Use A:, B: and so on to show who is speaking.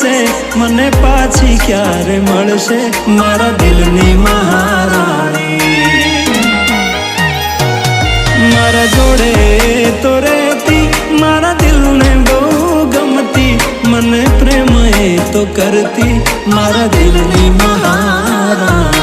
A: મળશે મને પાછી ક્યારે મળશે મારા દિલની મહારાણી મારા જોડે તો રહેતી મારા દિલને બહુ ગમતી મને પ્રેમ એ તો કરતી મારા દિલની મહારાણી